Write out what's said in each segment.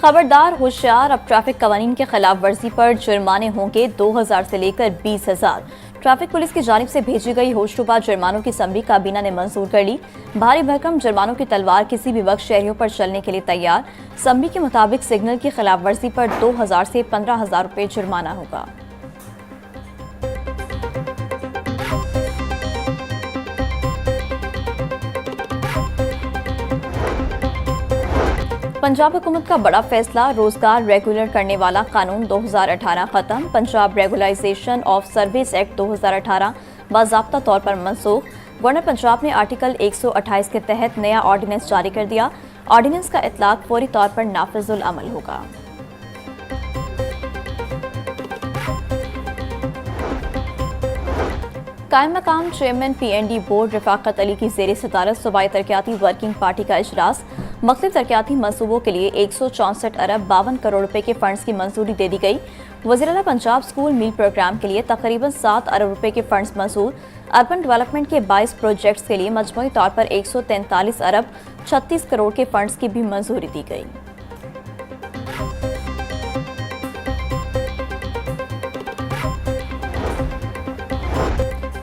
खबरदार होशियार, अब ट्रैफिक कवानीन की खिलाफ वर्जी पर जुर्माने होंगे 2000 से लेकर 20,000। ट्रैफिक पुलिस की जानिब से भेजी गई होशरुबा जुर्मानों की समरी काबीना ने मंजूर कर ली। भारी भरकम जुर्मानों की तलवार किसी भी वक्त शहरियों पर चलने के लिए तैयार। समरी के मुताबिक सिग्नल की खिलाफ वर्जी पर 2000 से 15,000 रुपये जुर्माना होगा। पंजाब हुकूमत का बड़ा फैसला, रोजगार रेगुलर करने वाला कानून 2018 खत्म। Punjab regularisation of service act 2018 बाज़ाब्ता तौर पर मनसूख। गवर्नर पंजाब ने आर्टिकल 128 के तहत नया ऑर्डिनेंस जारी कर दिया। ऑर्डिनेंस का इतलाक फौरी तौर पर नाफिजुल अमल होगा। कायम मकाम chairman PND board Rafaqat Ali की ज़ेर सदारत सूबाई तरक्याती वर्किंग पार्टी का इजलास। मुख्तलिफ तरक्याती मनसूबों के लिए 164 अरब 52 करोड़ रुपए के फंड्स की मंजूरी दे दी गई। वज़ीर-ए-आला पंजाब स्कूल मील प्रोग्राम के लिए तकरीबन 7 अरब रुपए के फंड्स मंजूर। अर्बन डेवलपमेंट के 22 प्रोजेक्ट्स के लिए मजमूई तौर पर 143 अरब 36 करोड़ के फंड्स की भी मंजूरी दी गई।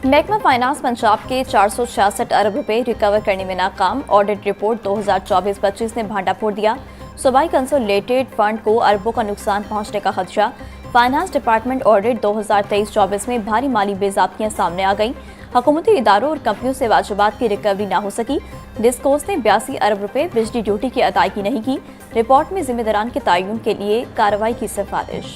महकमा फाइनेंस पंजाब के 466 अरब रुपए रिकवर करने में नाकाम। ऑडिट रिपोर्ट 2024-25 ने भांडा फोड़ दिया। सूबाई कंसोलिडेटेड फंड को अरबों का नुकसान पहुंचने का खदशा। फाइनेंस डिपार्टमेंट ऑडिट 2023-24 में भारी माली बेज़ाब्तियां सामने आ गईं। हुकूमती इदारों और कंपनियों से वाजिबात की रिकवरी ना हो सकी। डिस्कोस ने 82 अरब रुपए बिजली ड्यूटी की अदायगी नहीं की। रिपोर्ट में जिम्मेदारान के तयन के लिए कार्रवाई की सिफारिश।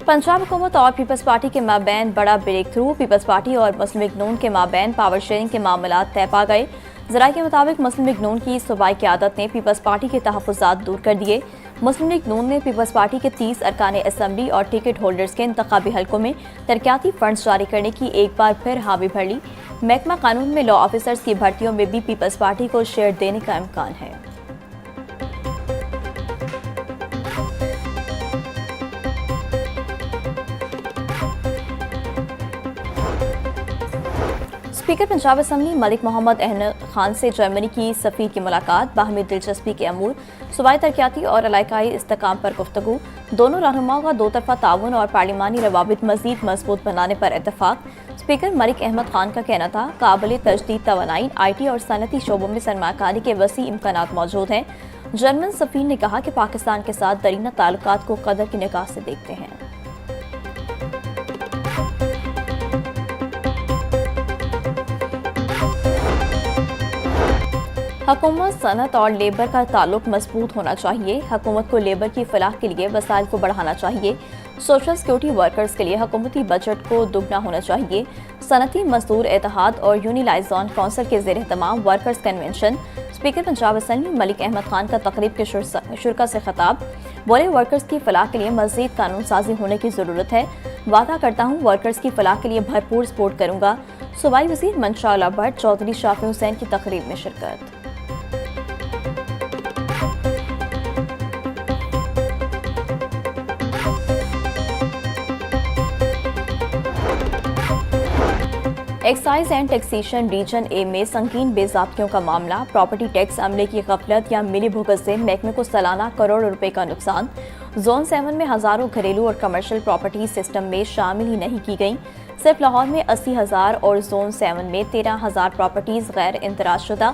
पंजाब हुकूमत और पीपल्स पार्टी के माबैन बड़ा ब्रेक थ्रू। पीपल्स पार्टी और मुस्लिम लीग नून के माबैन पावर शेयरिंग के मामला तय पा गए। ज़राए के मुताबिक मुस्लिम लीग नून की सूबाई क़यादत ने पीपल्स पार्टी के तहफ़्फ़ुज़ात दूर कर दिए। मुस्लिम लीग नून ने पीपल्स पार्टी के 30 अरकान असम्बली और टिकट होल्डर्स के इंतखाबी हलकों में तरक्याती फंड्स जारी करने की एक बार फिर हामी भर ली। महकमा कानून में लॉ ऑफिसर्स की भर्तियों में भी पीपल्स पार्टी को शेयर देने का इम्कान है। स्पीकर पंजाब असम्बली मलिक मोहम्मद अहमद खान से जर्मनी की सफ़ीर की मुलाकात। बाहमी दिलचस्पी के अमूर, सूबाई तरक्याती और इलाकाई इस्तेकाम पर गुफ्तगू। दोनों रहनुमाओं का दो तरफा ताउन और पार्लिमानी रवाबित मज़ीद मजबूत बनाने पर इत्तफाक। स्पीकर मलिक अहमद खान का कहना था, काबिल तजदीद तवानाई, IT और सनती शोबों में सरमाकारी के वसी इम्कानात मौजूद हैं। जर्मन सफ़ीर ने कहा कि पाकिस्तान के साथ दरीना ताल्लुकात को कदर की निगाह से देखते हैं। हुकूमत, सनत और लेबर का ताल्लुक मजबूत होना चाहिए। हुकूमत को लेबर की फलाह के लिए वसाइल को बढ़ाना चाहिए। सोशल सिक्योरिटी वर्कर्स के लिए हुकूमती बजट को दुगना होना चाहिए। सनती मजदूर इत्तेहाद और यूनिलाइजॉन कौंसिल के ज़ेर एहतमाम workers convention. Speaker Punjab assembly Malik Ahmad Khan का तकरीब के शुरा से खिताब। बोले, वर्कर्स की फलाह के लिए मज़ीद कानून साजी होने की ज़रूरत है। वादा करता हूँ वर्कर्स की फलाह के लिए भरपूर सपोर्ट करूँगा। सूबाई वज़ीर मंशा भट्ट चौधरी शाफी हुसैन की तकरीब में शिरकत। Excise and taxation region A में संगीन बेज़ाब्तियों का मामला। प्रॉपर्टी टैक्स अमले की गफलत या मिली भुगत से महकमे को सालाना करोड़ रुपए का नुकसान। जोन 7 में हज़ारों घरेलू और कमर्शियल प्रॉपर्टी सिस्टम में शामिल ही नहीं की गई। सिर्फ लाहौर में 80,000 और जोन 7 में 13,000 प्रॉपर्टीज़ गैर इंतराजशुदा।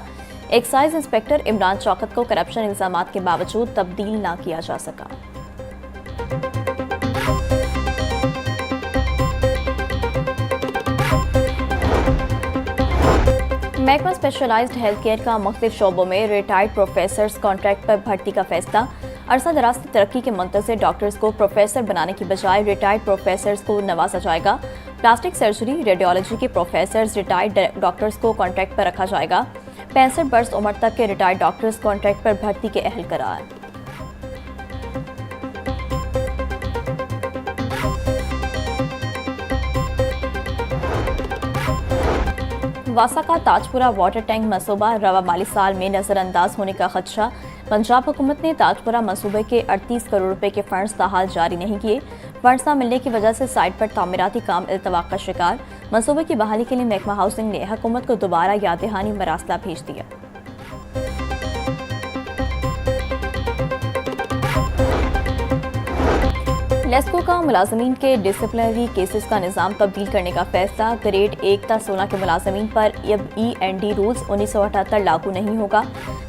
एक्साइज इंस्पेक्टर इमरान चौकत को करप्शन इल्ज़ामात के बावजूद तब्दील ना किया जा सका। महकमा स्पेशलाइज्ड हेल्थ केयर का मुख्तलिफ शोबों में रिटायर्ड प्रोफेसर्स कॉन्ट्रैक्ट पर भर्ती का फैसला। अरसा दराज की तरक्की के मुंतज़िर डॉक्टर्स को प्रोफेसर बनाने की बजाय रिटायर्ड प्रोफेसर्स को नवाजा जाएगा। प्लास्टिक सर्जरी, रेडियोलॉजी के प्रोफेसर्स रिटायर्ड डॉक्टर्स को कॉन्ट्रैक्ट पर रखा जाएगा। 65 बरस उम्र तक के रिटायर्ड डॉक्टर्स कॉन्ट्रैक्ट पर भर्ती के अहल करार। वासा का ताजपुरा वाटर टैंक मनसूबा रवा माली साल में नजरअंदाज होने का खदशा। पंजाब हुकूमत ने ताजपुरा मनसूबे के 38 करोड़ रुपए के फंड्स ताहाल जारी नहीं किए। फंड्स न मिलने की वजह से साइट पर तामीराती काम इल्तवाक का शिकार। मंसूबे की बहाली के लिए महकमा हाउसिंग ने हुकूमत को दोबारा याद दहानी मरासला भेज दिया। लेस्को का मुलाजमीन के डिसिप्लिनरी केसेस का निज़ाम तब्दील करने का फैसला। ग्रेड 1 ta 16 के मुलाजमीन पर अब END रूल्स 1978 लागू नहीं होगा।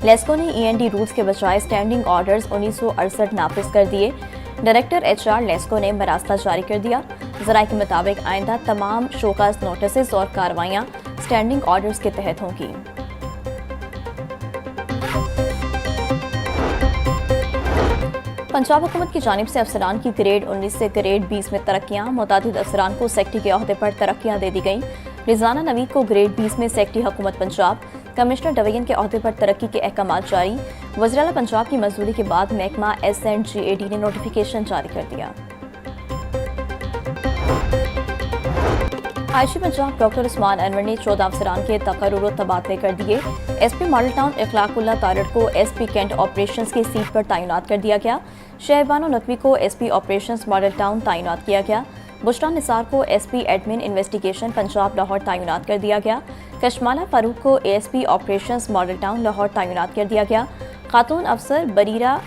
लेस्को ने END रूल्स के बजाय स्टैंडिंग ऑर्डर्स 1968 नाफिज कर दिए। डायरेक्टर HR लेस्को ने मरासला जारी कर दिया। ज़राए के मुताबिक आइंदा तमाम शोकास नोटिस और कार्रवाइयाँ स्टैंडिंग ऑर्डर्स के तहत होंगी। पंजाब हुकूमत की जानिब से अफसरान की ग्रेड 19 से ग्रेड 20 में तरक्कियाँ। मुतादिद अफसरान को सेक्रेटरी के अहदे पर तरक्कियाँ दे दी गईं। रिजाना नवीद को ग्रेड 20 में सेक्रेटरी हुकूमत पंजाब, कमिश्नर डिवीजन के अहदे पर तरक्की के अहकामात जारी। वज़ीर आला पंजाब की मंजूरी के बाद महकमा SNGAD ने नोटिफिकेशन जारी कर दिया। आईजी पंजाब डॉक्टर उस्मान अनवर ने 14 अफसरान के तकर्रुर और तबादले कर दिए। SP मॉडल टाउन इखलाकुल्ला तारड़ को SP कैंट ऑपरेशंस की सीट पर तैनात कर दिया गया। शहरबानो नकवी को SP ऑपरेशंस मॉडल टाउन तैनात किया गया। बुशरा निसार को SP admin investigation Punjab Lahore तैनात कर दिया गया। कशमाला फारूक को ASP operations model town Lahore तैनात कर दिया गया। खातून अफसर बरीरा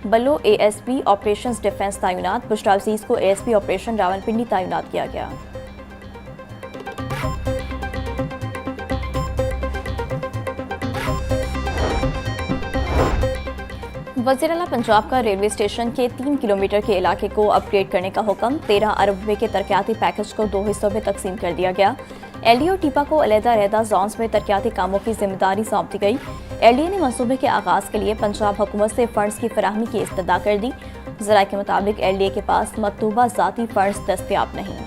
बल्लो ASP ऑपरेशंस डिफेंस तैनात। बुशरा अजीज को ASP ऑपरेशन रावलपिंडी तैनात किया गया। वज़ीर आला पंजाब का रेलवे स्टेशन के 3 किलोमीटर के इलाके को अपग्रेड करने का हुक्म। 13 अरब रुपए के तरक्याती पैकेज को 2 हिस्सों में तकसीम कर दिया गया। LDA और टीपा को अलहदा जोन्स में तरक्याती कामों की जिम्मेदारी सौंप दी गई। LDA ने मंसूबे के आगाज़ के लिए पंजाब हुकूमत से फंड्स की फराहमी की इस्तदा कर दी। ज़राए के मुताबिक LDA के पास मतलूबा ज़ाती फंड्स दस्तयाब नहीं।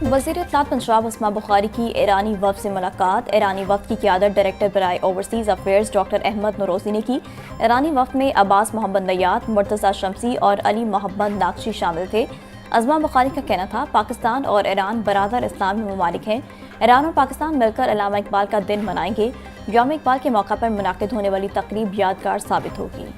वज़ीर इत्तलात पंजाब अस्मा बुखारी की ईरानी वफ़द से मुलाकात। ईरानी वफ़द की क़ियादत डायरेक्टर बराए overseas affairs doctor Ahmad Nowrozi ने की। ईरानी वफ़द में अब्बास मोहम्मद नैयात, मुर्तज़ा शम्सी और अली मोहम्मद नाकशी शामिल थे। अस्मा बुखारी का कहना था, पाकिस्तान और ईरान बरादर इस्लामी ममालिक हैं। ईरान और पाकिस्तान मिलकर अल्लामा इकबाल का दिन मनाएंगे। यौम इकबाल के मौका पर मुनाकिद होने वाली तकरीब यादगार साबित होगी।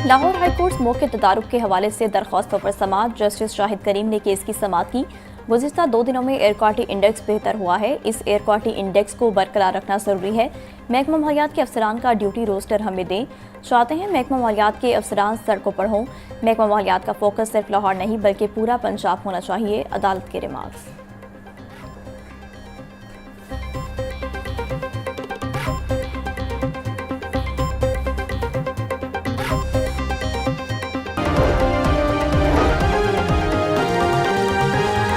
लाहौर हाई कोर्ट मौके तदारुक के हवाले से दरख्वास्तों पर समाअत। जस्टिस शाहिद करीम ने केस की समाअत की। गुज़िश्ता 2 दिनों में एयर क्वालिटी इंडेक्स बेहतर हुआ है। इस एयर क्वालिटी इंडेक्स को बरकरार रखना जरूरी है। महकमा मालियात के अफसरान का ड्यूटी रोस्टर हमें दें। चाहते हैं महकमा मालियात के अफसरान सड़कों पर हों। महकमा मालियात का फोकस सिर्फ लाहौर नहीं बल्कि पूरा पंजाब होना चाहिए। अदालत के रिमार्क्स।